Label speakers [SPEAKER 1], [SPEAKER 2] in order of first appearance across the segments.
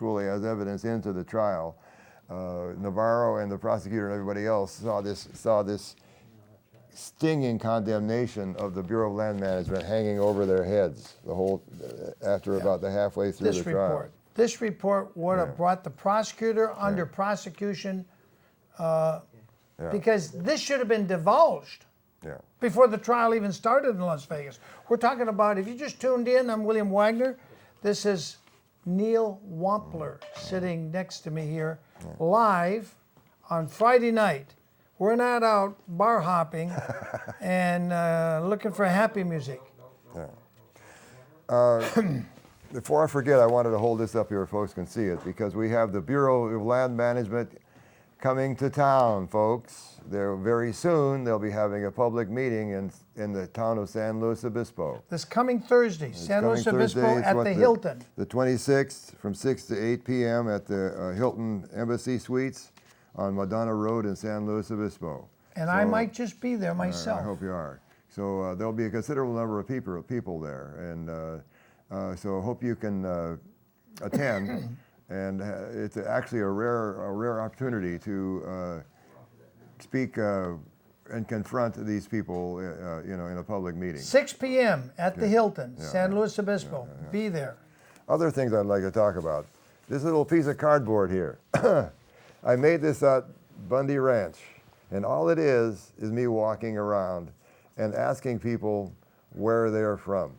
[SPEAKER 1] actually as evidence into the trial. Navarro and the prosecutor and everybody else saw this stinging condemnation of the Bureau of Land Management hanging over their heads the whole after about the halfway through the trial.
[SPEAKER 2] This report would have brought the prosecutor under prosecution because this should have been divulged before the trial even started in Las Vegas. We're talking about, if you just tuned in, I'm William Wagner. This is Neil Wampler sitting next to me here live on Friday night. We're not out bar hopping and looking for happy music.
[SPEAKER 1] Before I forget, I wanted to hold this up here so folks can see it, because we have the Bureau of Land Management coming to town, folks. Very soon they'll be having a public meeting in the town of San Luis Obispo.
[SPEAKER 2] This coming Thursday, San Luis Obispo at the Hilton.
[SPEAKER 1] The 26th from 6 to 8 p.m. at the Hilton Embassy Suites on Madonna Road in San Luis Obispo.
[SPEAKER 2] And I might just be there myself.
[SPEAKER 1] I hope you are. So there'll be a considerable number of people there, and so I hope you can attend. And it's actually a rare opportunity to speak and confront these people, in a public meeting.
[SPEAKER 2] 6 p.m. at the Hilton, San Luis Obispo. Be there.
[SPEAKER 1] Other things I'd like to talk about. This little piece of cardboard here. I made this at Bundy Ranch, and all it is me walking around and asking people where they're from.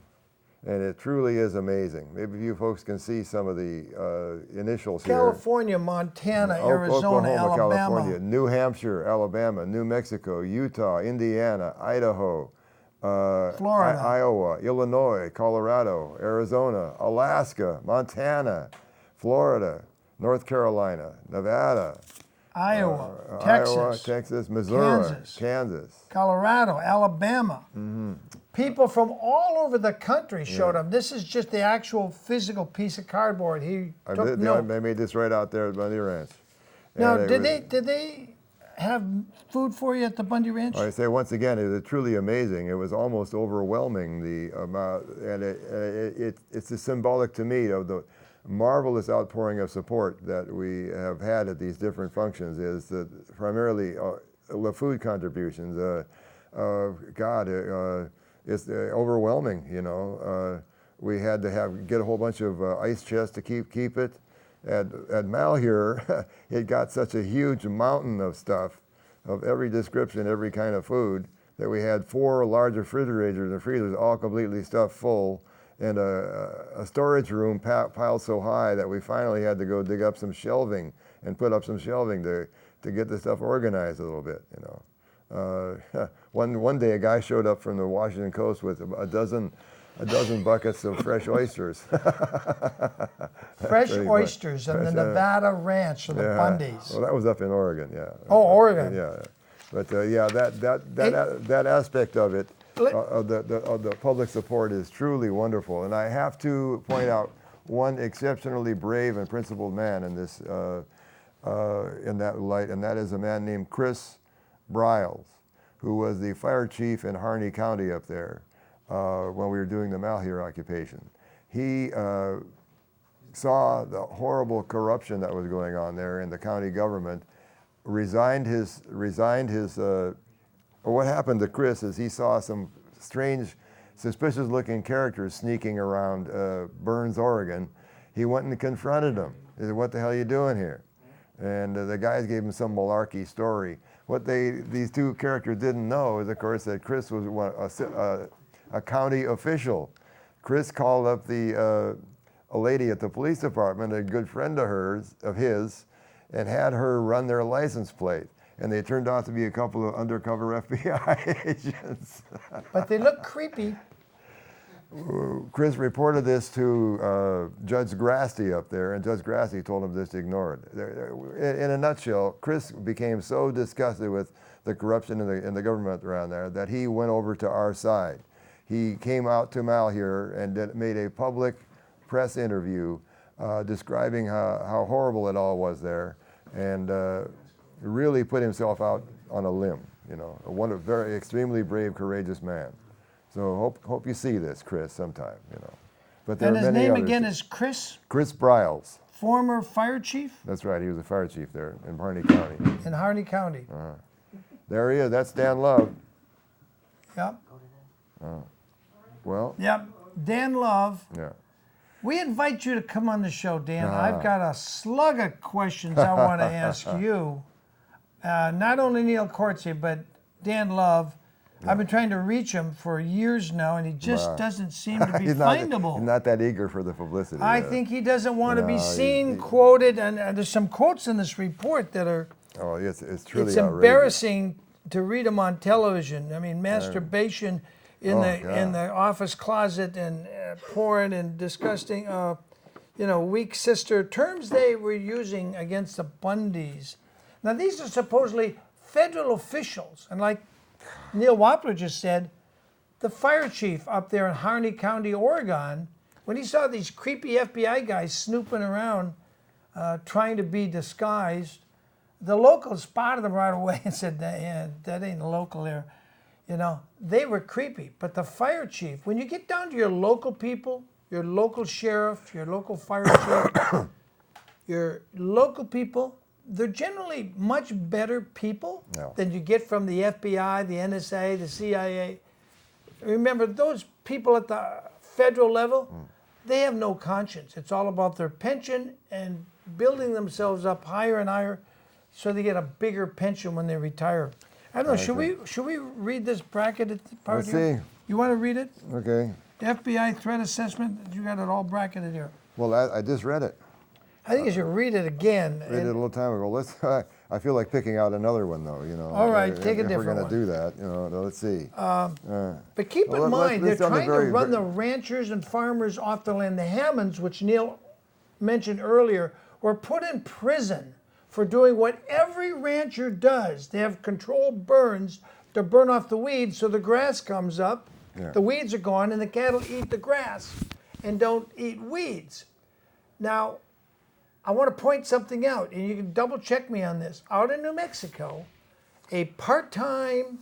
[SPEAKER 1] And it truly is amazing. Maybe you folks can see some of the initials here.
[SPEAKER 2] California, Montana, Arizona,
[SPEAKER 1] Oklahoma,
[SPEAKER 2] Alabama.
[SPEAKER 1] California, New Hampshire, Alabama, New Mexico, Utah, Indiana, Idaho,
[SPEAKER 2] Florida,
[SPEAKER 1] Iowa, Illinois, Colorado, Arizona, Alaska, Montana, Florida, North Carolina, Nevada,
[SPEAKER 2] Iowa,
[SPEAKER 1] Texas, Missouri, Kansas,
[SPEAKER 2] Colorado, Alabama. People from all over the country showed up. This is just the actual physical piece of cardboard.
[SPEAKER 1] They made this right out there at Bundy Ranch.
[SPEAKER 2] Now, did they have food for you at the Bundy Ranch?
[SPEAKER 1] I say once again, it was truly amazing. It was almost overwhelming, the amount, and it's symbolic to me of the marvelous outpouring of support that we have had at these different functions. Is that primarily the food contributions. It's overwhelming. We had to get a whole bunch of ice chests to keep it. At Malheur, it got such a huge mountain of stuff, of every description, every kind of food, that we had 4 large refrigerators and freezers all completely stuffed full, and a storage room piled so high that we finally had to go dig up some shelving and put up some shelving to get the stuff organized a little bit. One day a guy showed up from the Washington coast with a dozen buckets of fresh oysters.
[SPEAKER 2] Fresh oysters on the Nevada Ranch of the Bundys.
[SPEAKER 1] Well, that was up in Oregon,
[SPEAKER 2] Oh, Oregon.
[SPEAKER 1] Yeah, but that aspect of it, of the public support, is truly wonderful. And I have to point out one exceptionally brave and principled man in this, in that light, and that is a man named Chris Briles, who was the fire chief in Harney County up there when we were doing the Malheur occupation. He saw the horrible corruption that was going on there in the county government, resigned his what happened to Chris is he saw some strange, suspicious looking characters sneaking around Burns, Oregon. He went and confronted them. He said, "What the hell are you doing here?" And the guys gave him some malarkey story. What these two characters didn't know is, of course, that Chris was a county official. Chris called up a lady at the police department, a good friend of his, and had her run their license plate. And they turned out to be a couple of undercover FBI agents.
[SPEAKER 2] But they look creepy.
[SPEAKER 1] Chris reported this to Judge Grasty up there, and Judge Grasty told him just to ignore it. In a nutshell, Chris became so disgusted with the corruption in the government around there that he went over to our side. He came out to Malheur and made a public press interview describing how horrible it all was there, and really put himself out on a limb. A very extremely brave, courageous man. So hope you see this, Chris, sometime. But there
[SPEAKER 2] and
[SPEAKER 1] are
[SPEAKER 2] his
[SPEAKER 1] many
[SPEAKER 2] name
[SPEAKER 1] others.
[SPEAKER 2] again is Chris?
[SPEAKER 1] Chris Briles.
[SPEAKER 2] former fire chief
[SPEAKER 1] That's right. He was a fire chief there in Harney County.
[SPEAKER 2] in Harney County.
[SPEAKER 1] There he is. That's Dan Love.
[SPEAKER 2] Yep.
[SPEAKER 1] Well,
[SPEAKER 2] Yep. Dan Love.
[SPEAKER 1] yeah.
[SPEAKER 2] We invite you to come on the show, Dan. I've got a slug of questions I want to ask you. Not only Neil Corsi, but Dan Love. I've been trying to reach him for years now, and he just doesn't seem to be findable.
[SPEAKER 1] He's not that eager for the publicity.
[SPEAKER 2] I think he doesn't want to be seen, quoted, and there's some quotes in this report that are.
[SPEAKER 1] Oh, it's truly
[SPEAKER 2] It's
[SPEAKER 1] outrageous.
[SPEAKER 2] embarrassing to read them on television. I mean, masturbation in the office closet and porn and disgusting, weak sister, terms they were using against the Bundys. Now, these are supposedly federal officials, and like Neil Wampler just said, the fire chief up there in Harney County, Oregon, when he saw these creepy FBI guys snooping around trying to be disguised, the locals spotted them right away and said, that ain't a local there. They were creepy. But the fire chief, when you get down to your local people, your local sheriff, your local fire chief, your local people, they're generally much better people than you get from the FBI, the NSA, the CIA. Remember, those people at the federal level, they have no conscience. It's all about their pension and building themselves up higher and higher so they get a bigger pension when they retire. I don't know, should we read this bracketed part here?
[SPEAKER 1] Let's see.
[SPEAKER 2] You want to read it?
[SPEAKER 1] Okay.
[SPEAKER 2] FBI threat assessment, you got it all bracketed here.
[SPEAKER 1] Well, I just read it.
[SPEAKER 2] I think you should read it again.
[SPEAKER 1] Read it a little time ago. I feel like picking out another one though.
[SPEAKER 2] All right, take a different
[SPEAKER 1] one.
[SPEAKER 2] one.
[SPEAKER 1] If we're going to do that, let's see.
[SPEAKER 2] But keep in mind, they're
[SPEAKER 1] let's
[SPEAKER 2] trying to run the ranchers and farmers off the land. The Hammonds, which Neil mentioned earlier, were put in prison for doing what every rancher does. They have controlled burns to burn off the weeds so the grass comes up, the weeds are gone, and the cattle eat the grass and don't eat weeds. Now, I want to point something out, and you can double check me on this. Out in New Mexico, a part-time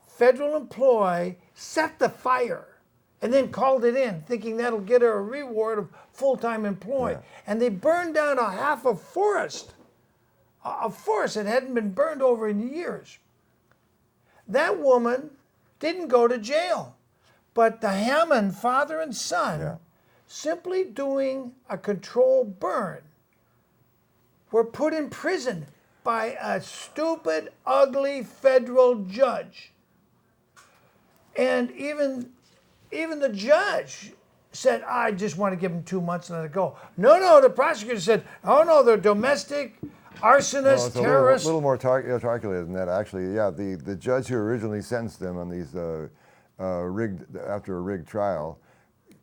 [SPEAKER 2] federal employee set the fire and then called it in, thinking that'll get her a reward of full-time employee. And they burned down a half a forest that hadn't been burned over in years. That woman didn't go to jail, but the Hammond father and son, simply doing a controlled burn, were put in prison by a stupid, ugly federal judge. And even the judge said, I just want to give them 2 months and let it go. No, the prosecutor said, oh no, they're domestic arsonists, terrorists.
[SPEAKER 1] A little more calculated than that, actually. Yeah, the judge who originally sentenced them on these after a rigged trial,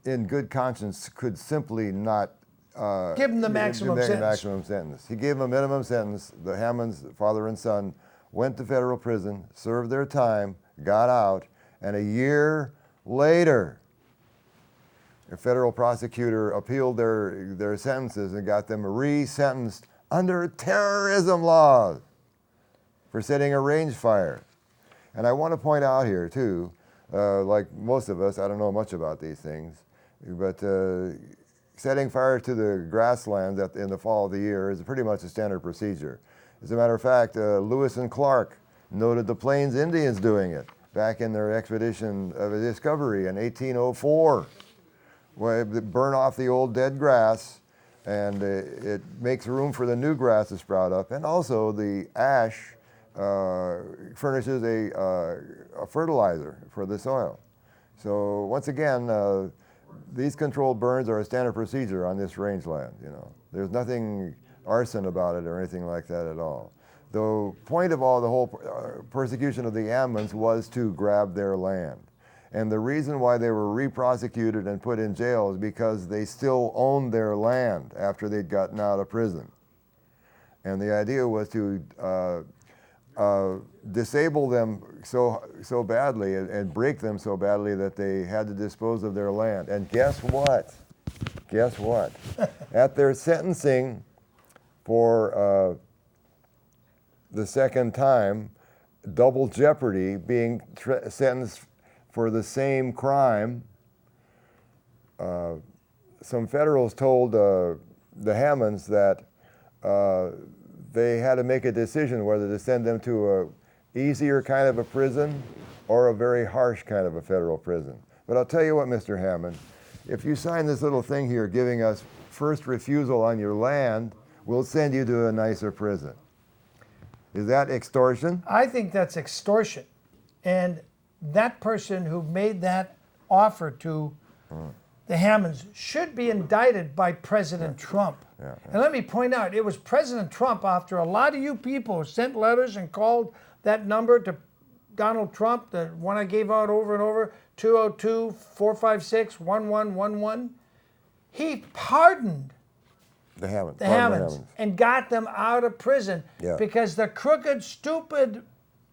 [SPEAKER 1] in good conscience, could simply not
[SPEAKER 2] give them the maximum
[SPEAKER 1] sentence. He gave them a minimum sentence. The Hammonds, father and son, went to federal prison, served their time, got out, and a year later, a federal prosecutor appealed their sentences and got them re-sentenced under terrorism laws for setting a range fire. And I want to point out here, too, like most of us, I don't know much about these things, but setting fire to the grasslands in the fall of the year is pretty much a standard procedure. As a matter of fact, Lewis and Clark noted the Plains Indians doing it back in their expedition of discovery in 1804, where they burn off the old dead grass, and it makes room for the new grass to sprout up. And also the ash furnishes a fertilizer for the soil. So once again, these controlled burns are a standard procedure on this rangeland. There's nothing arson about it or anything like that at all. The point of all the whole persecution of the Hammonds was to grab their land. And the reason why they were re-prosecuted and put in jail is because they still owned their land after they'd gotten out of prison. And the idea was to disable them so badly and break them so badly that they had to dispose of their land. And guess what? At their sentencing for the second time, double jeopardy, being sentenced for the same crime, some federals told the Hammonds that they had to make a decision whether to send them to a easier kind of a prison or a very harsh kind of a federal prison. But I'll tell you what, Mr. Hammond, if you sign this little thing here giving us first refusal on your land, we'll send you to a nicer prison. Is that extortion?
[SPEAKER 2] I think that's extortion. And that person who made that offer to the Hammonds should be indicted by President Trump. And let me point out, it was President Trump, after a lot of you people sent letters and called that number to Donald Trump, the one I gave out over and over, 202-456-1111, he pardoned
[SPEAKER 1] the Hammonds,
[SPEAKER 2] and got them out of prison because the crooked, stupid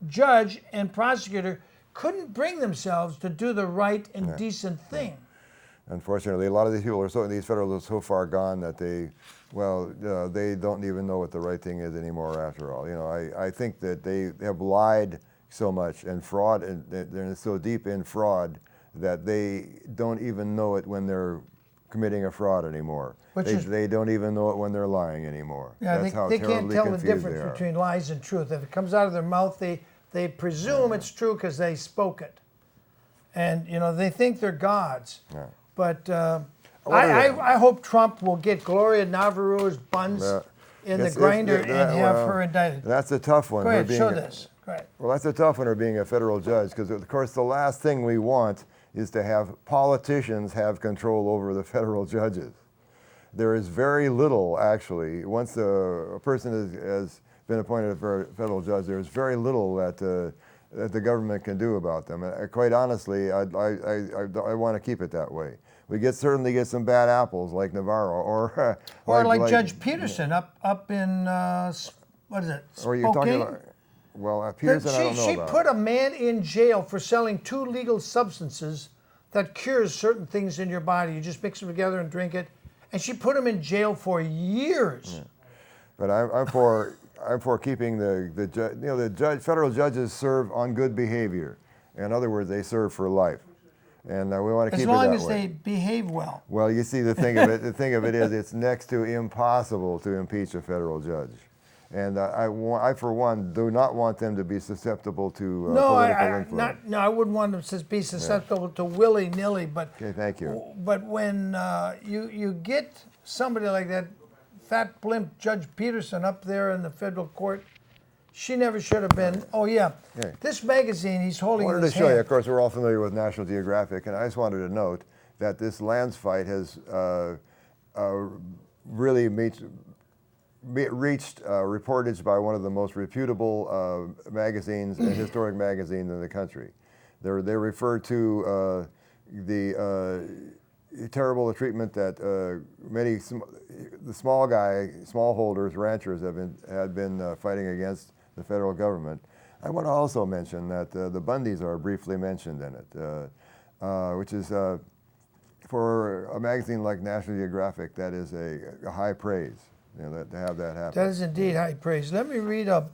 [SPEAKER 2] judge and prosecutor couldn't bring themselves to do the right and decent thing.
[SPEAKER 1] Unfortunately, a lot of these people these federals are so far gone that they don't even know what the right thing is anymore after all. You know, I think that they have lied so much and fraud, and they're so deep in fraud that they don't even know it when they're committing a fraud anymore. They don't even know it when they're lying anymore.
[SPEAKER 2] Yeah,
[SPEAKER 1] That's how
[SPEAKER 2] they can't tell the
[SPEAKER 1] confused
[SPEAKER 2] difference between lies and truth. If it comes out of their mouth, they presume it's true because they spoke it. And, you know, they think they're gods. Yeah. But I hope Trump will get Gloria Navarro's buns in the grinder and have her indicted.
[SPEAKER 1] That's a tough one.
[SPEAKER 2] Go ahead, show this. Go ahead.
[SPEAKER 1] Well, that's a tough one, being a federal judge, because, of course, the last thing we want is to have politicians have control over the federal judges. There is very little, actually. Once a person has been appointed a federal judge, there's very little that the government can do about them. Quite honestly, I want to keep it that way. We certainly get some bad apples like Navarro, or
[SPEAKER 2] like Judge Peterson up in what is it? Spokane?
[SPEAKER 1] Or you're talking about, well, Peterson, I don't know
[SPEAKER 2] She
[SPEAKER 1] about.
[SPEAKER 2] put a man in jail for selling 2 legal substances that cures certain things in your body. You just mix them together and drink it, and she put him in jail for years.
[SPEAKER 1] Yeah. But I'm for keeping the federal judges serve on good behavior. In other words, they serve for life. And we want to keep it that way.
[SPEAKER 2] As long as they behave well.
[SPEAKER 1] Well, you see, the thing of it is, it's next to impossible to impeach a federal judge. And I, for one, do not want them to be susceptible to political influence.
[SPEAKER 2] I wouldn't want them to be susceptible to willy-nilly. But
[SPEAKER 1] okay, thank you.
[SPEAKER 2] But when you get somebody like that fat blimp Judge Peterson up there in the federal court, she never should have been. Oh yeah, this magazine he's holding.
[SPEAKER 1] I wanted to show you. Of course, we're all familiar with National Geographic, and I just wanted to note that this lands fight has really reached reportage by one of the most reputable magazines, historic magazines in the country. They refer to the terrible treatment that many the smallholders, ranchers had been fighting against the federal government. I want to also mention that the Bundys are briefly mentioned in it, which is for a magazine like National Geographic, that is a high praise. You know, to have that happen.
[SPEAKER 2] That is indeed high praise. Let me read a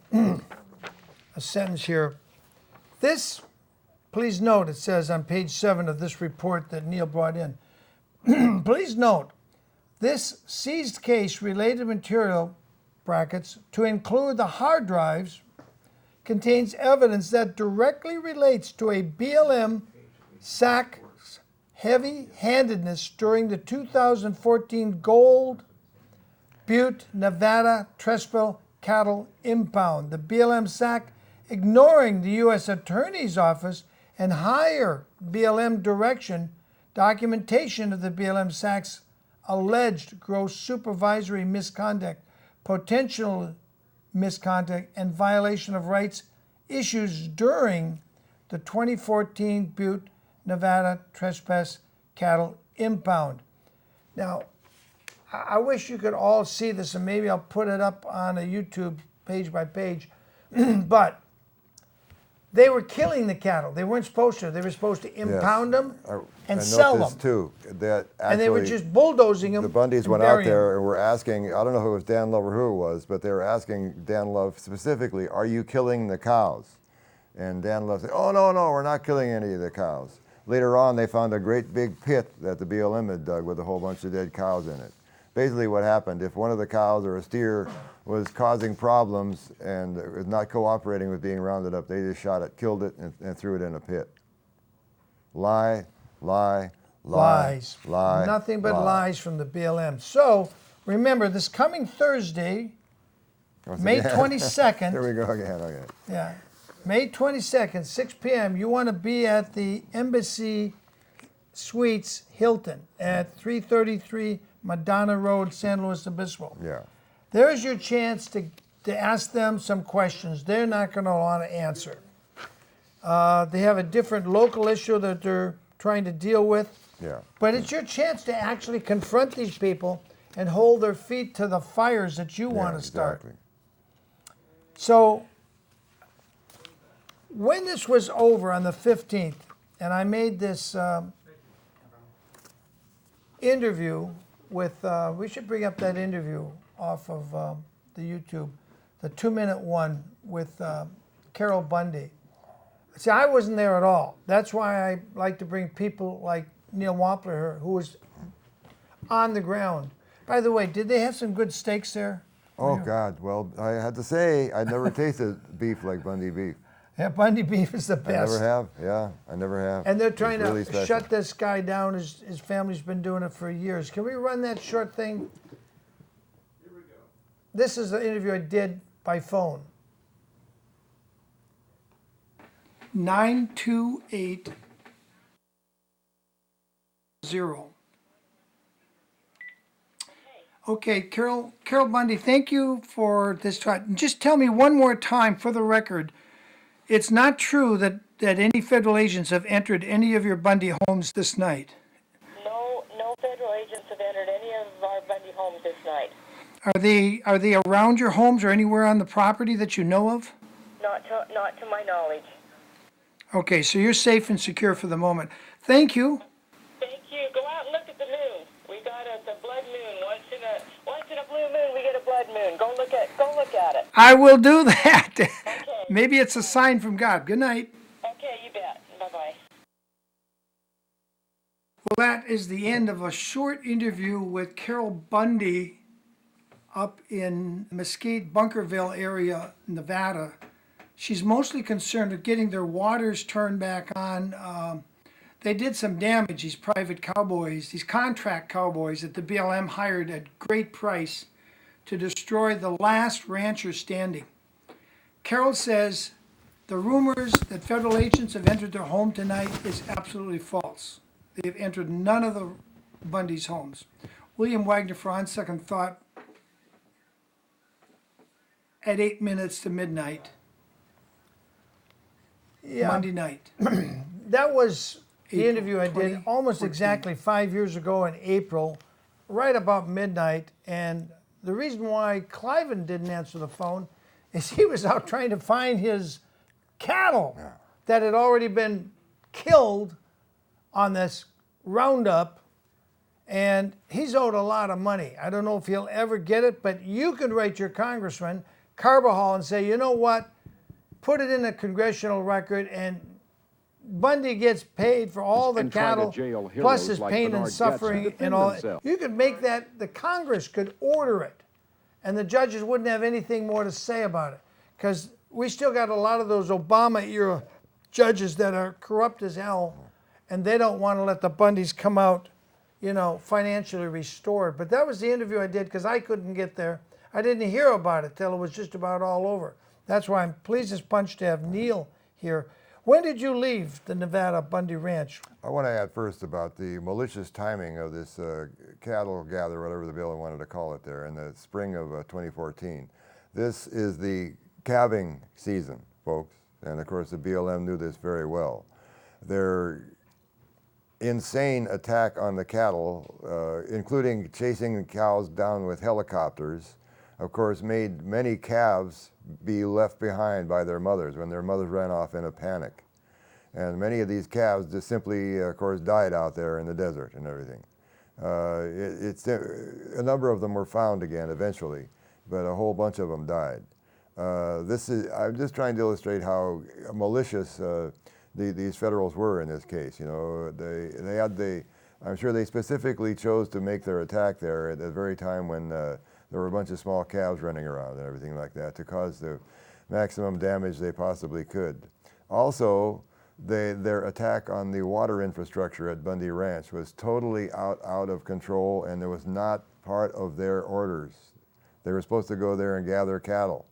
[SPEAKER 2] sentence here. This, please note, it says on page 7 of this report that Neil brought in. Please note, this seized case related material, brackets, to include the hard drives, contains evidence that directly relates to a BLM SAC's heavy-handedness during the 2014 Gold Butte, Nevada Trespass cattle impound. The BLM SAC ignoring the U.S. Attorney's Office and higher BLM direction, documentation of the BLM SAC's alleged gross supervisory misconduct, potential misconduct, and violation of rights issues during the 2014 Butte, Nevada Trespass cattle impound. Now, I wish you could all see this, and maybe I'll put it up on a YouTube page by page, but they were killing the cattle. They weren't supposed to. They were supposed to impound them and sell them.
[SPEAKER 1] Too, that
[SPEAKER 2] and they were just bulldozing them.
[SPEAKER 1] The Bundys went out there and were asking, I don't know if it was Dan Love or who it was, but they were asking Dan Love specifically, are you killing the cows? And Dan Love said, oh, no, we're not killing any of the cows. Later on, they found a great big pit that the BLM had dug with a whole bunch of dead cows in it. basically what happened. If one of the cows or a steer was causing problems and was not cooperating with being rounded up, they just shot it, killed it, and threw it in a pit. Lie, lie, lie,
[SPEAKER 2] Lies.
[SPEAKER 1] lie.
[SPEAKER 2] Nothing but
[SPEAKER 1] lie.
[SPEAKER 2] lies from the BLM. So remember, this coming Thursday, May 22nd.
[SPEAKER 1] There we go again. Okay.
[SPEAKER 2] Yeah. May 22nd, 6 p.m., you want to be at the Embassy Suites Hilton at 333 Madonna Road, San Luis Obispo.
[SPEAKER 1] Yeah.
[SPEAKER 2] There's your chance to ask them some questions they're not going to want to answer. They have a different local issue that they're trying to deal with.
[SPEAKER 1] Yeah.
[SPEAKER 2] But it's your chance to actually confront these people and hold their feet to the fires that you want to start.
[SPEAKER 1] Exactly.
[SPEAKER 2] So when this was over on the 15th, and I made this interview with, we should bring up that interview off of the YouTube, the 2-minute one with Carol Bundy. See, I wasn't there at all. That's why I like to bring people like Neil Wampler, who was on the ground. By the way, did they have some good steaks there?
[SPEAKER 1] Oh, God. Well, I had to say, I never tasted beef like Bundy beef.
[SPEAKER 2] Yeah, Bundy beef is the best.
[SPEAKER 1] I never have. Yeah, I never have.
[SPEAKER 2] And they're trying
[SPEAKER 1] It's
[SPEAKER 2] to
[SPEAKER 1] really special.
[SPEAKER 2] shut this guy down. His family's been doing it for years. Can we run that short thing?
[SPEAKER 3] Here we go.
[SPEAKER 2] This is the interview I did by phone. 9280. Okay, Carol Bundy, thank you for this talk. Just tell me one more time for the record. It's not true that any federal agents have entered any of your Bundy homes this night.
[SPEAKER 4] No federal agents have entered any of our Bundy homes this night.
[SPEAKER 2] Are they around your homes or anywhere on the property that you know of?
[SPEAKER 4] Not to my knowledge.
[SPEAKER 2] Okay, so you're safe and secure for the moment. Thank you.
[SPEAKER 4] Thank you. Go out and look at the moon. We got the blood moon. Once in a blue moon, we get a blood moon. Go look at it.
[SPEAKER 2] I will do that.
[SPEAKER 4] Okay.
[SPEAKER 2] Maybe it's a sign from God. Good night.
[SPEAKER 4] Okay, you bet. Bye-bye.
[SPEAKER 2] Well, that is the end of a short interview with Carol Bundy up in Mesquite, Bunkerville area, Nevada. She's mostly concerned with getting their waters turned back on. They did some damage, these private cowboys, these contract cowboys that the BLM hired at great price to destroy the last rancher standing. Carol says the rumors that federal agents have entered their home tonight is absolutely false. They have entered none of the Bundy's homes. William Wagner, for on second thought, at 8 minutes to midnight, Monday night. That was the
[SPEAKER 4] April
[SPEAKER 2] interview I did almost
[SPEAKER 4] 2014.
[SPEAKER 2] exactly 5 years ago in April, right about midnight. And the reason why Cliven didn't answer the phone is he was out trying to find his cattle that had already been killed on this roundup. And he's owed a lot of money. I don't know if he'll ever get it, but you could write your congressman, Carbajal, and say, you know what? Put it in a congressional record, and Bundy gets paid for all the
[SPEAKER 5] And try to
[SPEAKER 2] cattle,
[SPEAKER 5] jail
[SPEAKER 2] plus
[SPEAKER 5] heroes
[SPEAKER 2] his
[SPEAKER 5] like
[SPEAKER 2] pain and
[SPEAKER 5] Bernard Goetz
[SPEAKER 2] suffering
[SPEAKER 5] defend
[SPEAKER 2] and all that.
[SPEAKER 5] themselves.
[SPEAKER 2] You could make that, the Congress could order it, and the judges wouldn't have anything more to say about it. Because we still got a lot of those Obama-era judges that are corrupt as hell, and they don't want to let the Bundys come out, you know, financially restored. But that was the interview I did because I couldn't get there. I didn't hear about it till it was just about all over. That's why I'm pleased as punch to have Neil here. When did you leave the Nevada Bundy Ranch?
[SPEAKER 1] I want to add first about the malicious timing of this cattle gather, whatever the bill wanted to call it there, in the spring of 2014. This is the calving season, folks, and of course the BLM knew this very well. Their insane attack on the cattle, including chasing the cows down with helicopters, of course made many calves be left behind by their mothers when their mothers ran off in a panic. And many of these calves just simply, of course, died out there in the desert and everything. A number of them were found again eventually, but a whole bunch of them died. I'm just trying to illustrate how malicious these federals were in this case. You know, they had the I'm sure they specifically chose to make their attack there at the very time when there were a bunch of small calves running around and everything like that to cause the maximum damage they possibly could. Also, their attack on the water infrastructure at Bundy Ranch was totally out of control, and it was not part of their orders. They were supposed to go there and gather cattle.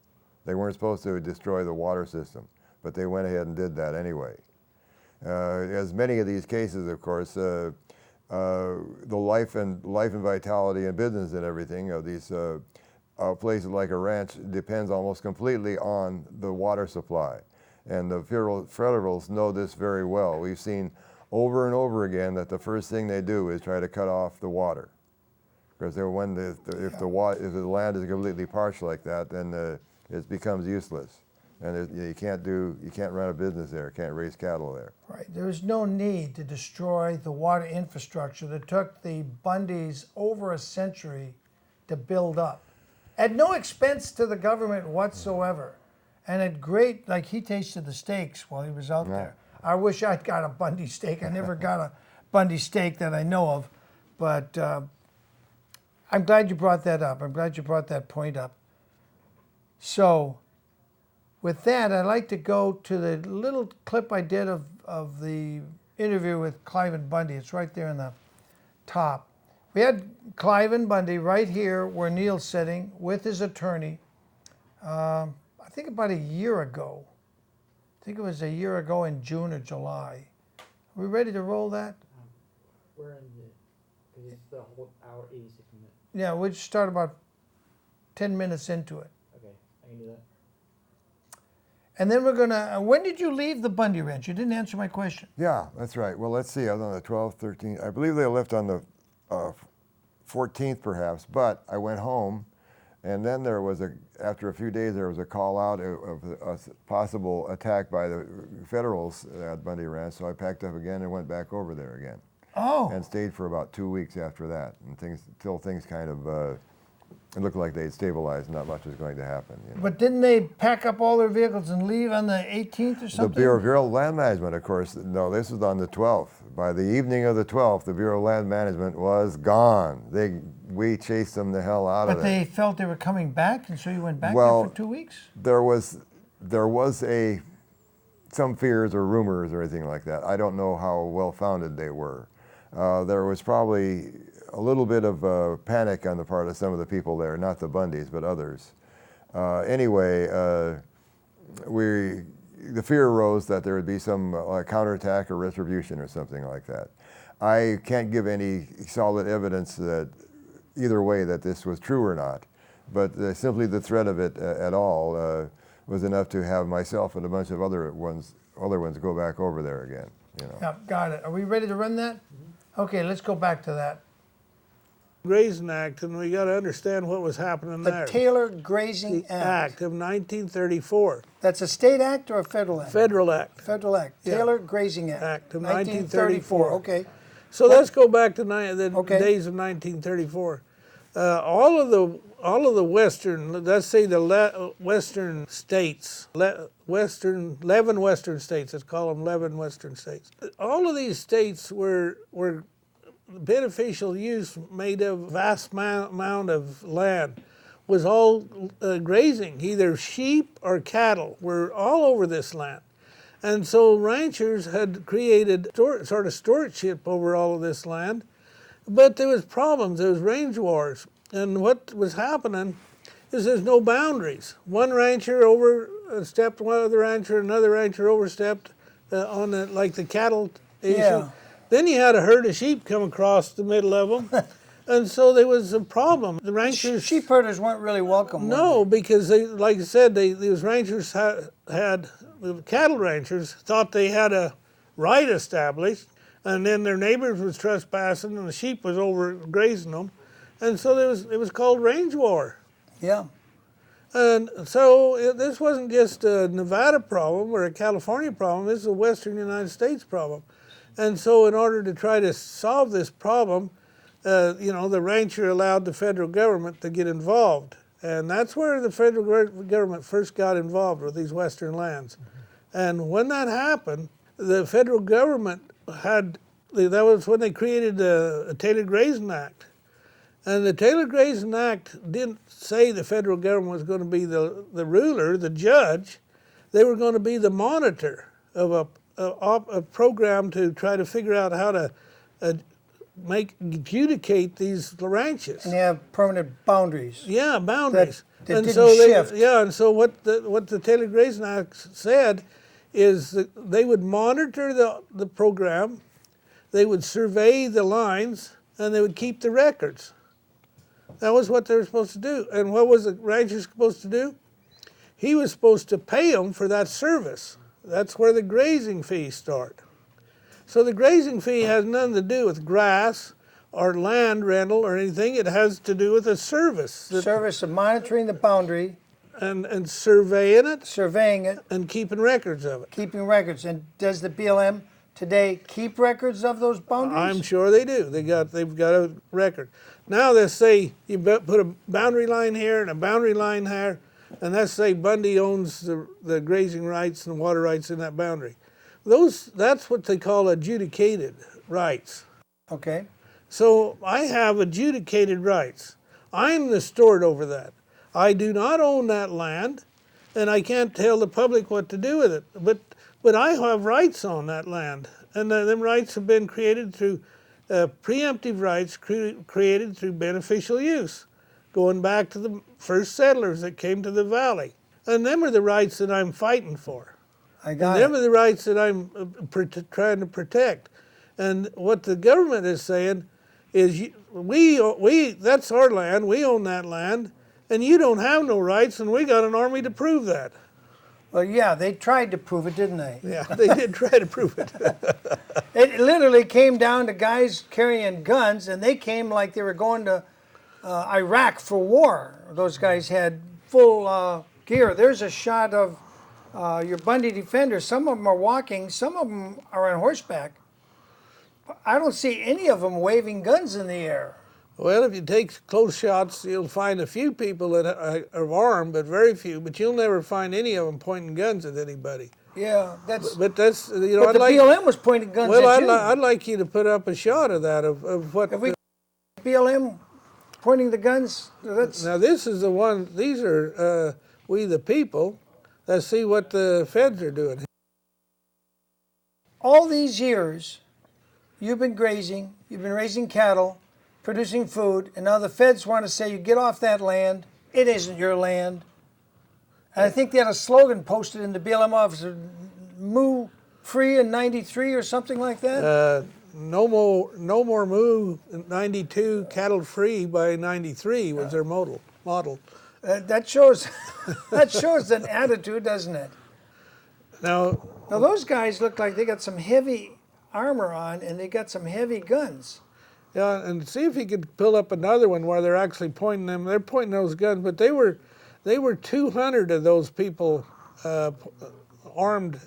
[SPEAKER 1] They weren't supposed to destroy the water system, but they went ahead and did that anyway. As many of these cases, of course, the life and vitality and business and everything of these places like a ranch depends almost completely on the water supply. And the federals know this very well. We've seen over and over again that the first thing they do is try to cut off the water. Because if the land is completely parched like that, then it becomes useless. And you can't run a business there, can't raise cattle there.
[SPEAKER 2] Right. There is no need to destroy the water infrastructure that took the Bundys over a century to build up, at no expense to the government whatsoever, and at great, like he tasted the steaks while he was out there. I wish I'd got a Bundy steak. I never got a Bundy steak that I know of, but I'm glad you brought that up. I'm glad you brought that point up. So, with that, I'd like to go to the little clip I did of the interview with Cliven Bundy. It's right there in the top. We had Cliven Bundy right here where Neil's sitting with his attorney, I think about a year ago. I think it was a year ago in June or July. Are we ready to roll that?
[SPEAKER 5] We're in the, because it's the whole hour, 86 minutes.
[SPEAKER 2] Yeah, we'll just start about 10 minutes into it.
[SPEAKER 5] Okay, I can do that.
[SPEAKER 2] And then we're going to, when did you leave the Bundy Ranch? You didn't answer my question.
[SPEAKER 1] Yeah, that's right. Well, let's see. I was on the 12th, 13th. I believe they left on the 14th perhaps, but I went home, and then there was after a few days, there was a call out of a possible attack by the Federals at Bundy Ranch, so I packed up again and went back over there again.
[SPEAKER 2] Oh.
[SPEAKER 1] And stayed for about 2 weeks after that, and until things kind of, it looked like they'd stabilized, not much was going to happen. You know.
[SPEAKER 2] But didn't they pack up all their vehicles and leave on the 18th or something?
[SPEAKER 1] The Bureau of Land Management, of course, no, this was on the 12th. By the evening of the 12th, the Bureau of Land Management was gone. We chased them the hell out of there.
[SPEAKER 2] But they felt they were coming back, and so you went back there for 2 weeks?
[SPEAKER 1] There was some fears or rumors or anything like that. I don't know how well-founded they were. There was probably a little bit of panic on the part of some of the people there, not the Bundys, but others. Anyway, the fear arose that there would be some counterattack or retribution or something like that. I can't give any solid evidence that either way that this was true or not, but simply the threat of it at all was enough to have myself and a bunch of other ones go back over there again. You know.
[SPEAKER 2] Yeah, got it. Are we ready to run that? Mm-hmm. Okay, let's go back to that.
[SPEAKER 6] Grazing Act, and we got to understand what was happening
[SPEAKER 2] The
[SPEAKER 6] there.
[SPEAKER 2] Taylor Grazing
[SPEAKER 6] The
[SPEAKER 2] Act.
[SPEAKER 6] Act of 1934.
[SPEAKER 2] That's a state act or a federal act?
[SPEAKER 6] Federal Act.
[SPEAKER 2] Federal act.
[SPEAKER 6] Yeah.
[SPEAKER 2] Taylor Grazing Act.
[SPEAKER 6] Act of 1934.
[SPEAKER 2] Okay.
[SPEAKER 6] So let's go back to the
[SPEAKER 2] Okay.
[SPEAKER 6] days of 1934. All of the western, let's say the western states, 11 western states, let's call them 11 western states. All of these states were beneficial use made of vast amount of land was all grazing. Either sheep or cattle were all over this land. And so ranchers had created sort of stewardship over all of this land, but there was problems, there was range wars. And what was happening is there's no boundaries. One rancher overstepped one other rancher, another rancher overstepped on the cattle issue.
[SPEAKER 2] Yeah.
[SPEAKER 6] Then you had a herd of sheep come across the middle of them, and so there was a problem. The ranchers,
[SPEAKER 2] Sheep herders weren't really welcome.
[SPEAKER 6] no, because they, like I said, these ranchers the cattle ranchers thought they had a right established, and then their neighbors was trespassing, and the sheep was overgrazing them, and so it was called range war.
[SPEAKER 2] Yeah.
[SPEAKER 6] And so this wasn't just a Nevada problem or a California problem. This is a Western United States problem. And so in order to try to solve this problem, the rancher allowed the federal government to get involved. And that's where the federal government first got involved with these western lands. And when that happened, the federal government had that was when they created the Taylor-Grayson Act. And the Taylor-Grayson Act didn't say the federal government was going to be the ruler, the judge. They were going to be the monitor of a program to try to figure out how to adjudicate these ranches.
[SPEAKER 2] And they have permanent boundaries.
[SPEAKER 6] Yeah, boundaries.
[SPEAKER 2] That
[SPEAKER 6] and
[SPEAKER 2] didn't
[SPEAKER 6] so
[SPEAKER 2] shift.
[SPEAKER 6] and so what the Taylor-Grayson Act said is that they would monitor the program, they would survey the lines, and they would keep the records. That was what they were supposed to do. And what was the rancher supposed to do? He was supposed to pay them for that service. That's where the grazing fees start. So the grazing fee has nothing to do with grass or land rental or anything. It has to do with a service.
[SPEAKER 2] Service of monitoring the boundary,
[SPEAKER 6] And surveying it
[SPEAKER 2] surveying it,
[SPEAKER 6] and keeping records of it.
[SPEAKER 2] keeping records. And does the BLM today keep records of those boundaries?
[SPEAKER 6] I'm sure they do. They've got a record. Now they say you put a boundary line here and a boundary line here, and let's say Bundy owns the grazing rights and water rights in that boundary. That's what they call adjudicated rights.
[SPEAKER 2] Okay.
[SPEAKER 6] So I have adjudicated rights. I'm the steward over that. I do not own that land, and I can't tell the public what to do with it. But I have rights on that land, and them rights have been created through preemptive rights created through beneficial use, going back to the first settlers that came to the valley. And them are the rights that I'm fighting for.
[SPEAKER 2] I got
[SPEAKER 6] And them
[SPEAKER 2] it.
[SPEAKER 6] are the rights that I'm trying to protect. And what the government is saying is, that's our land, we own that land, and you don't have no rights, and we got an army to prove that.
[SPEAKER 2] Well, yeah, they tried to prove it, didn't they?
[SPEAKER 6] Yeah, they did try to prove it.
[SPEAKER 2] It literally came down to guys carrying guns, and they came like they were going to Iraq for war. Those guys had full gear. There's a shot of your Bundy defenders. Some of them are walking, some of them are on horseback. I don't see any of them waving guns in the air.
[SPEAKER 6] Well, if you take close shots, you'll find a few people that are armed, but very few. But you'll never find any of them pointing guns at anybody.
[SPEAKER 2] Yeah, that's.
[SPEAKER 6] But that's
[SPEAKER 2] But the BLM was pointing guns
[SPEAKER 6] Well,
[SPEAKER 2] at you.
[SPEAKER 6] I'd like you to put up a shot of that of what.
[SPEAKER 2] If we BLM pointing the guns, that's.
[SPEAKER 6] Now this is the one. These are we the people. Let's see what the feds are doing.
[SPEAKER 2] All these years, you've been grazing, you've been raising cattle, producing food, and now the feds want to say you get off that land. It isn't your land. And I think they had a slogan posted in the BLM office, "Moo free in '93" or something like that.
[SPEAKER 6] No more moo 92, cattle free by 93 was their model.
[SPEAKER 2] That shows an attitude, doesn't it?
[SPEAKER 6] Now
[SPEAKER 2] those guys look like they got some heavy armor on and they got some heavy guns.
[SPEAKER 6] yeah, and see if you could pull up another one where they're actually pointing them. They're pointing those guns, but they were 200 of those people, armed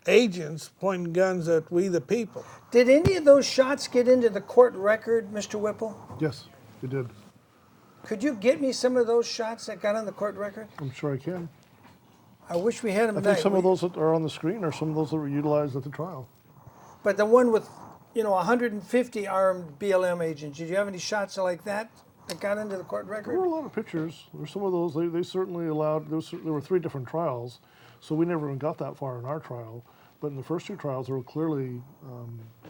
[SPEAKER 6] agents pointing guns at we the people.
[SPEAKER 2] Did any of those shots get into the court record, Mr. Whipple?
[SPEAKER 7] Yes, it did.
[SPEAKER 2] Could you get me some of those shots that got on the court record?
[SPEAKER 7] I'm sure I can.
[SPEAKER 2] I wish we had them
[SPEAKER 7] I
[SPEAKER 2] tonight.
[SPEAKER 7] think some of those that are on the screen are some of those that were utilized at the trial.
[SPEAKER 2] But the one with, 150 armed BLM agents, did you have any shots like that got into the court
[SPEAKER 7] There
[SPEAKER 2] record?
[SPEAKER 7] were a lot of pictures. There were some of those, they certainly allowed, there were 3 different trials, so we never even got that far in our trial. But in the first 2 trials, there were clearly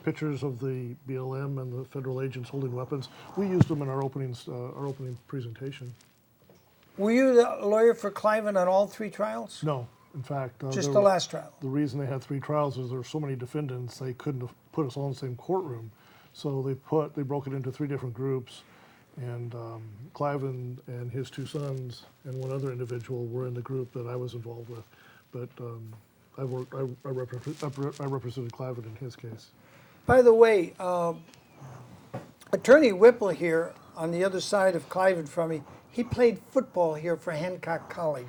[SPEAKER 7] pictures of the BLM and the federal agents holding weapons. We used them in our opening presentation.
[SPEAKER 2] Were you the lawyer for Cliven on all 3 trials?
[SPEAKER 7] No, in fact.
[SPEAKER 2] Just the last trial?
[SPEAKER 7] The reason they had 3 trials is there were so many defendants, they couldn't have put us all in the same courtroom. So they broke it into 3 different groups, and Cliven and his 2 sons and one other individual were in the group that I was involved with. But I represented Cliven in his case.
[SPEAKER 2] By the way, Attorney Whipple here, on the other side of Cliven from me, he played football here for Hancock College.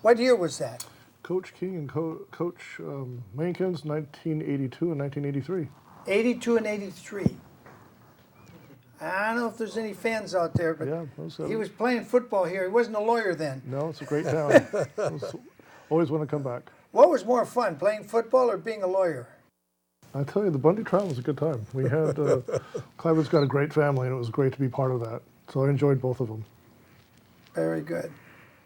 [SPEAKER 2] What year was that?
[SPEAKER 7] Coach King and Coach Mankins, 1982 and 1983.
[SPEAKER 2] 82 and 83. I don't know if there's any fans out there, but
[SPEAKER 7] Yeah,
[SPEAKER 2] he was playing football here. He wasn't a lawyer then.
[SPEAKER 7] No, it's a great town. Always want to come back.
[SPEAKER 2] What was more fun, playing football or being a lawyer?
[SPEAKER 7] I tell you, the Bundy trial was a good time. We had, Cliven's got a great family, and it was great to be part of that. So I enjoyed both of them.
[SPEAKER 2] Very good.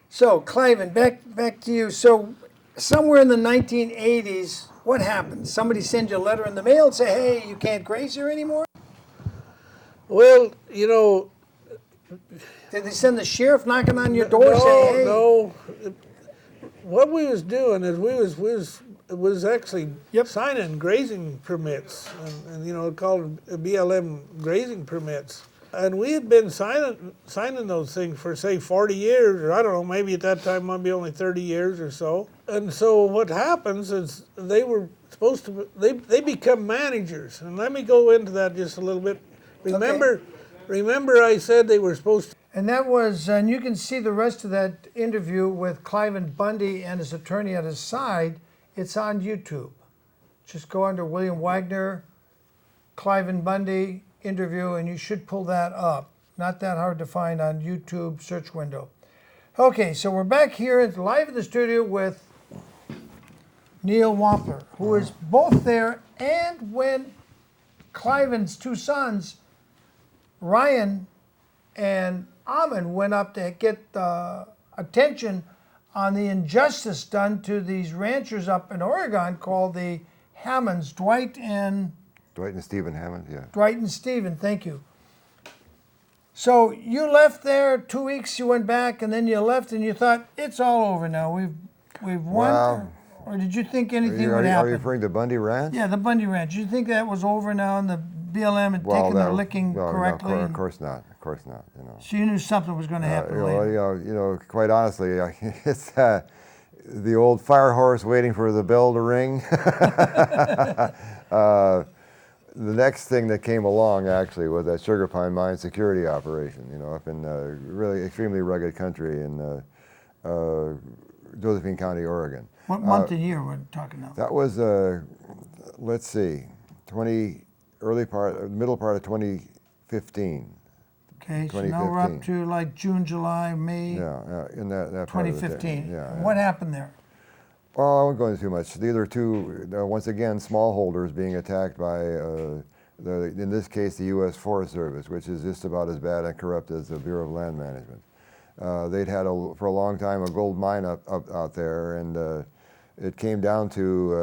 [SPEAKER 2] So, Cliven, back to you. So, somewhere in the 1980s, what happened? Somebody send you a letter in the mail and say, hey, you can't graze here anymore?
[SPEAKER 6] Well, you know,
[SPEAKER 2] Did they send the sheriff knocking on your door saying, hey?
[SPEAKER 6] No. What we was doing is we was actually signing grazing permits, and you know, called BLM grazing permits. And we had been signing those things for, say, 40 years, or I don't know, maybe at that time might be only 30 years or so. And so what happens is they were supposed to, they become managers. And let me go into that just a little bit. Remember I said they were supposed to.
[SPEAKER 2] And that was, and you can see the rest of that interview with Cliven Bundy and his attorney at his side. It's on YouTube. Just go under William Wagner, Cliven Bundy interview, and you should pull that up. Not that hard to find on YouTube search window. Okay, so we're back here live in the studio with Neil Wampler, who is both there and when Cliven's two sons, Ryan and Hammond, went up to get attention on the injustice done to these ranchers up in Oregon called the Hammonds, Dwight and
[SPEAKER 1] Stephen Hammond, yeah.
[SPEAKER 2] Dwight and Stephen, thank you. So you left there 2 weeks, you went back, and then you left and you thought, it's all over now, we've won?
[SPEAKER 1] Well,
[SPEAKER 2] or did you think anything would
[SPEAKER 1] Are
[SPEAKER 2] happen?
[SPEAKER 1] you referring to Bundy Ranch?
[SPEAKER 2] Yeah, the Bundy Ranch. Did you think that was over now and the BLM had taken their licking correctly?
[SPEAKER 1] No, of course not. Of course not. You know.
[SPEAKER 2] So you knew something was going to happen later.
[SPEAKER 1] You know, quite honestly, it's the old fire horse waiting for the bell to ring. The next thing that came along actually was that Sugar Pine Mine security operation. You know, up in really extremely rugged country in Josephine County, Oregon.
[SPEAKER 2] What month and year we're talking now?
[SPEAKER 1] That was let's see, middle part of 2015.
[SPEAKER 2] Okay, so now we're up to like June, July, May.
[SPEAKER 1] Yeah, in that part of the
[SPEAKER 2] 2015.
[SPEAKER 1] yeah.
[SPEAKER 2] What happened there?
[SPEAKER 1] Well, I won't go into too much. These are two, once again, smallholders being attacked by, in this case, the U.S. Forest Service, which is just about as bad and corrupt as the Bureau of Land Management. They'd had, for a long time, a gold mine out there, and it came down to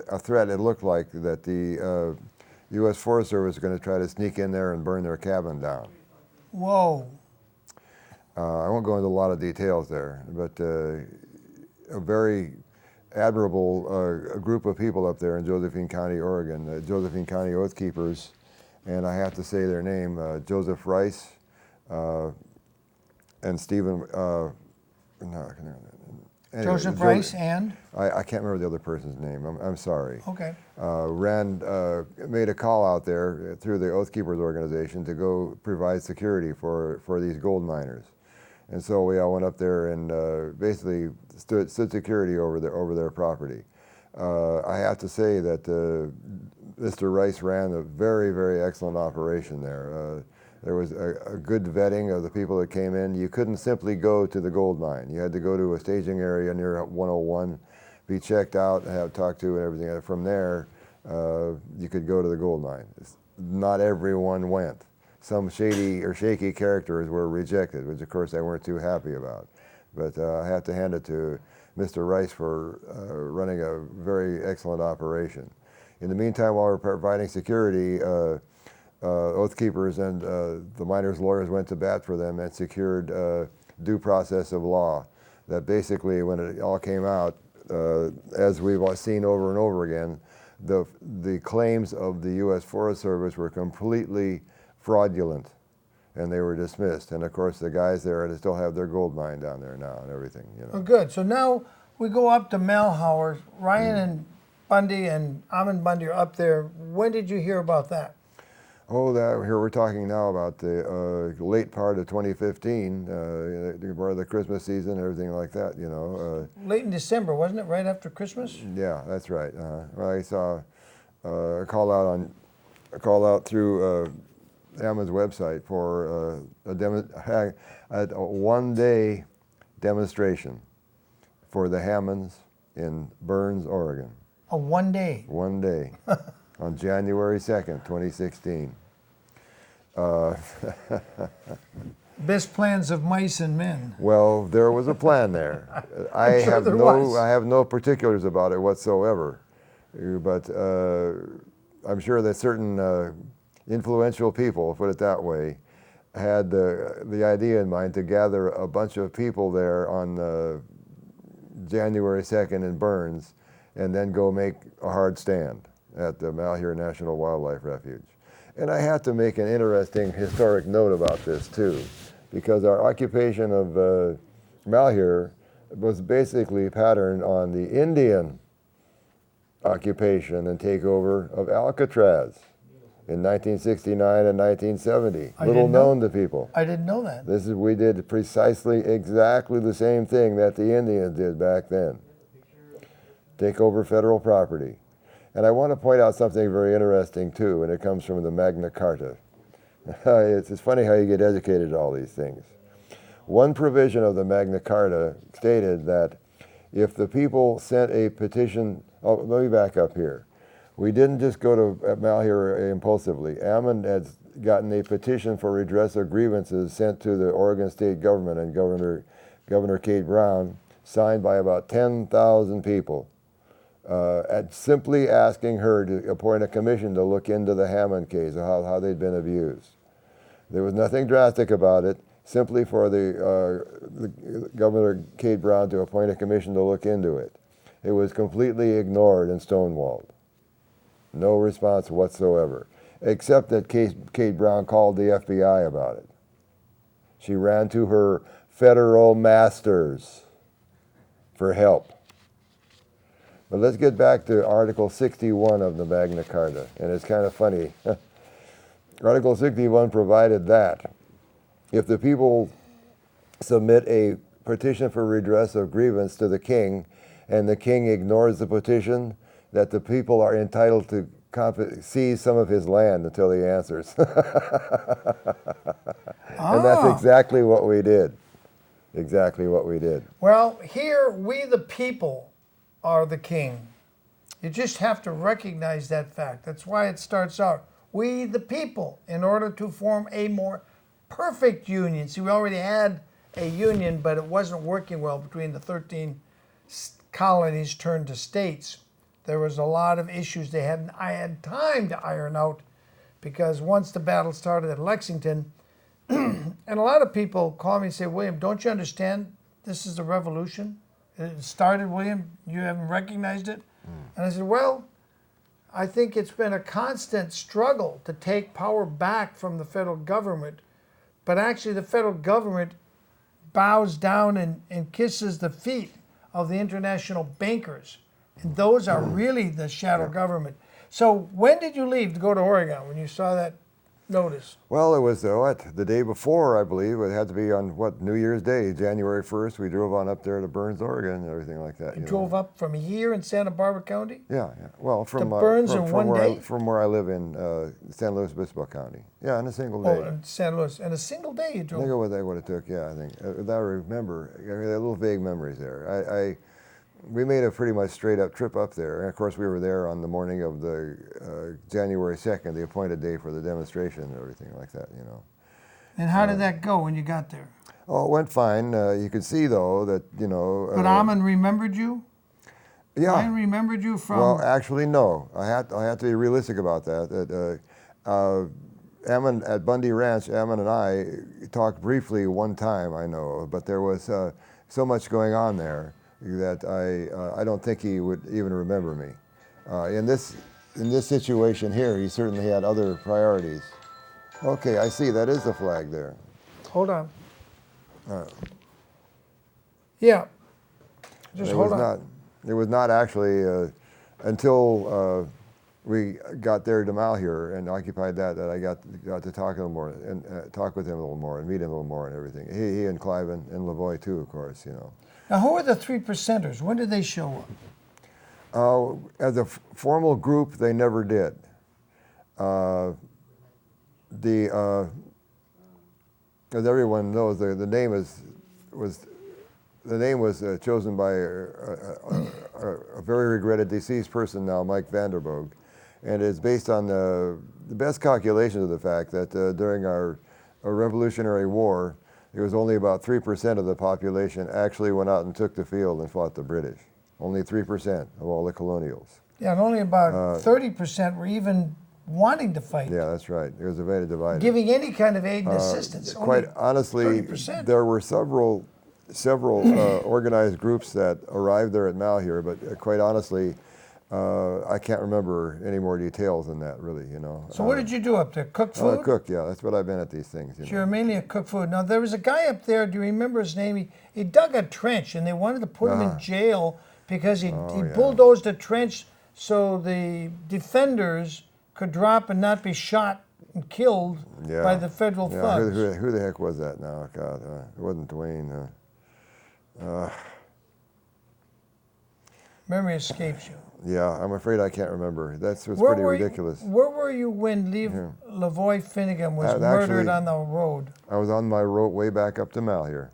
[SPEAKER 1] a threat. It looked like that the U.S. Forest Service was going to try to sneak in there and burn their cabin down.
[SPEAKER 2] Whoa.
[SPEAKER 1] I won't go into a lot of details there, but a very admirable group of people up there in Josephine County, Oregon, the Josephine County Oath Keepers, and I have to say their name, Joseph Rice and Stephen, anyway,
[SPEAKER 2] Joseph Rice and?
[SPEAKER 1] I can't remember the other person's name, I'm sorry.
[SPEAKER 2] Okay.
[SPEAKER 1] Made a call out there through the Oath Keepers organization to go provide security for these gold miners. And so we all went up there and basically stood security over their property. I have to say that Mr. Rice ran a very, very excellent operation there. There was a good vetting of the people that came in. You couldn't simply go to the gold mine. You had to go to a staging area near 101, be checked out, and have talked to and everything. And from there, you could go to the gold mine. Not everyone went. Some shady or shaky characters were rejected, which of course I weren't too happy about. But I have to hand it to Mr. Rice for running a very excellent operation. In the meantime, while we were providing security, Oath Keepers and the miners' lawyers went to bat for them and secured due process of law. That basically, when it all came out, as we've seen over and over again, the claims of the U.S. Forest Service were completely fraudulent, and they were dismissed. And of course, the guys there still have their gold mine down there now and everything. You know.
[SPEAKER 2] Oh, good. So now we go up to Malheur. Ryan and Bundy and Hammond Bundy are up there. When did you hear about that?
[SPEAKER 1] Oh, here we're talking now about the late part of 2015, part of the Christmas season, everything like that. You know.
[SPEAKER 2] Late in December, wasn't it? Right after Christmas.
[SPEAKER 1] Yeah, that's right. Well, I saw a call out through Hammonds' website for a one-day demonstration for the Hammonds in Burns, Oregon.
[SPEAKER 2] A 1 day.
[SPEAKER 1] 1 day. on January 2nd, 2016.
[SPEAKER 2] Best plans of mice and men.
[SPEAKER 1] Well, there was a plan there. I
[SPEAKER 2] sure
[SPEAKER 1] have
[SPEAKER 2] there
[SPEAKER 1] no
[SPEAKER 2] was.
[SPEAKER 1] I have no particulars about it whatsoever, but I'm sure that certain influential people, put it that way, had the idea in mind to gather a bunch of people there on January 2nd in Burns, and then go make a hard stand at the Malheur National Wildlife Refuge. And I have to make an interesting historic note about this too, because our occupation of Malheur was basically patterned on the Indian occupation and takeover of Alcatraz in 1969 and 1970. Little known to people.
[SPEAKER 2] I didn't know that.
[SPEAKER 1] We did precisely exactly the same thing that the Indians did back then. Take over federal property. And I want to point out something very interesting too, and it comes from the Magna Carta. It's funny how you get educated at all these things. One provision of the Magna Carta stated that if the people sent a petition, let me back up here. We didn't just go to Malheur impulsively. Hammond had gotten a petition for redress of grievances sent to the Oregon State government and Governor Kate Brown, signed by about 10,000 people, simply asking her to appoint a commission to look into the Hammond case, how they'd been abused. There was nothing drastic about it, simply for the Governor Kate Brown to appoint a commission to look into it. It was completely ignored and stonewalled. No response whatsoever, except that Kate Brown called the FBI about it. She ran to her federal masters for help. But let's get back to Article 61 of the Magna Carta, and it's kind of funny. Article 61 provided that if the people submit a petition for redress of grievance to the king, and the king ignores the petition, that the people are entitled to seize some of his land until he answers. And that's exactly what we did. Exactly what we did.
[SPEAKER 2] Well, here we the people are the king. You just have to recognize that fact. That's why it starts out, we the people, in order to form a more perfect union. See, we already had a union, but it wasn't working well between the 13 colonies turned to states. There was a lot of issues I had time to iron out, because once the battle started at Lexington, and a lot of people call me and say, William, don't you understand this is a revolution? It started, William, you haven't recognized it? And I said, well, I think it's been a constant struggle to take power back from the federal government, but actually the federal government bows down and kisses the feet of the international bankers. And those are really the shadow government. So when did you leave to go to Oregon, when you saw that notice?
[SPEAKER 1] Well, it was the day before, I believe. It had to be on New Year's Day, January 1st. We drove on up there to Burns, Oregon, and everything like that.
[SPEAKER 2] You drove up from here in Santa Barbara County?
[SPEAKER 1] Yeah. Well, from
[SPEAKER 2] Burns in one day?
[SPEAKER 1] From where I live in San Luis Obispo County. Yeah, in a single day.
[SPEAKER 2] Oh, in San Luis. In a single day you drove?
[SPEAKER 1] I think what it took. Yeah, I think. I remember. I had little vague memories there. We made a pretty much straight up trip up there. And of course, we were there on the morning of the January 2nd, the appointed day for the demonstration and everything like that, you know.
[SPEAKER 2] And how did that go when you got there?
[SPEAKER 1] Oh, it went fine. You could see, though, that, you know.
[SPEAKER 2] But Hammond remembered you?
[SPEAKER 1] Yeah.
[SPEAKER 2] I remembered you from.
[SPEAKER 1] Well, actually, no. I had to be realistic about that. Hammond at Bundy Ranch, Hammond and I talked briefly one time, I know, but there was so much going on there that I don't think he would even remember me. In this situation here, he certainly had other priorities. Okay, I see. That is the flag there.
[SPEAKER 2] Hold on. Yeah. Just hold on.
[SPEAKER 1] It was not actually until we got there to Malheur and occupied that I got to talk a little more and talk with him a little more and meet him a little more and everything. He and Clive and Lavoie too, of course, you know.
[SPEAKER 2] Now, who are the 3%ers? When did they show up?
[SPEAKER 1] As a formal group, they never did. As everyone knows, the name was chosen by a very regretted deceased person now, Mike Vanderboog, And it's based on the best calculations of the fact that during our Revolutionary War, it was only about 3% of the population actually went out and took the field and fought the British. Only 3% of all the colonials.
[SPEAKER 2] Yeah, and only about 30% were even wanting to fight.
[SPEAKER 1] Yeah, that's right. It was very divided.
[SPEAKER 2] Giving any kind of aid and assistance.
[SPEAKER 1] Quite honestly,
[SPEAKER 2] 30%.
[SPEAKER 1] there were several organized groups that arrived there at Malheur, but quite honestly, I can't remember any more details than that, really, you know.
[SPEAKER 2] So what did you do up there? Cook food?
[SPEAKER 1] Cook, yeah. That's what I've been at these things. You
[SPEAKER 2] So you're mainly a cook food. Now, there was a guy up there, do you remember his name? He dug a trench, and they wanted to put him in jail because he bulldozed a trench so the defenders could drop and not be shot and killed by the federal thugs.
[SPEAKER 1] Who the heck was that now? God, it wasn't Dwayne.
[SPEAKER 2] Memory escapes you.
[SPEAKER 1] Yeah, I'm afraid I can't remember. That's was pretty ridiculous.
[SPEAKER 2] Where were you when Lavoy Finnegan was murdered on the road?
[SPEAKER 1] I was on my road way back up to Malheur.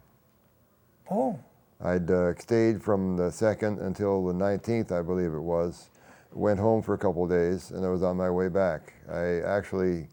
[SPEAKER 2] Oh.
[SPEAKER 1] I'd stayed from the 2nd until the 19th, I believe it was. Went home for a couple of days, and I was on my way back. I actually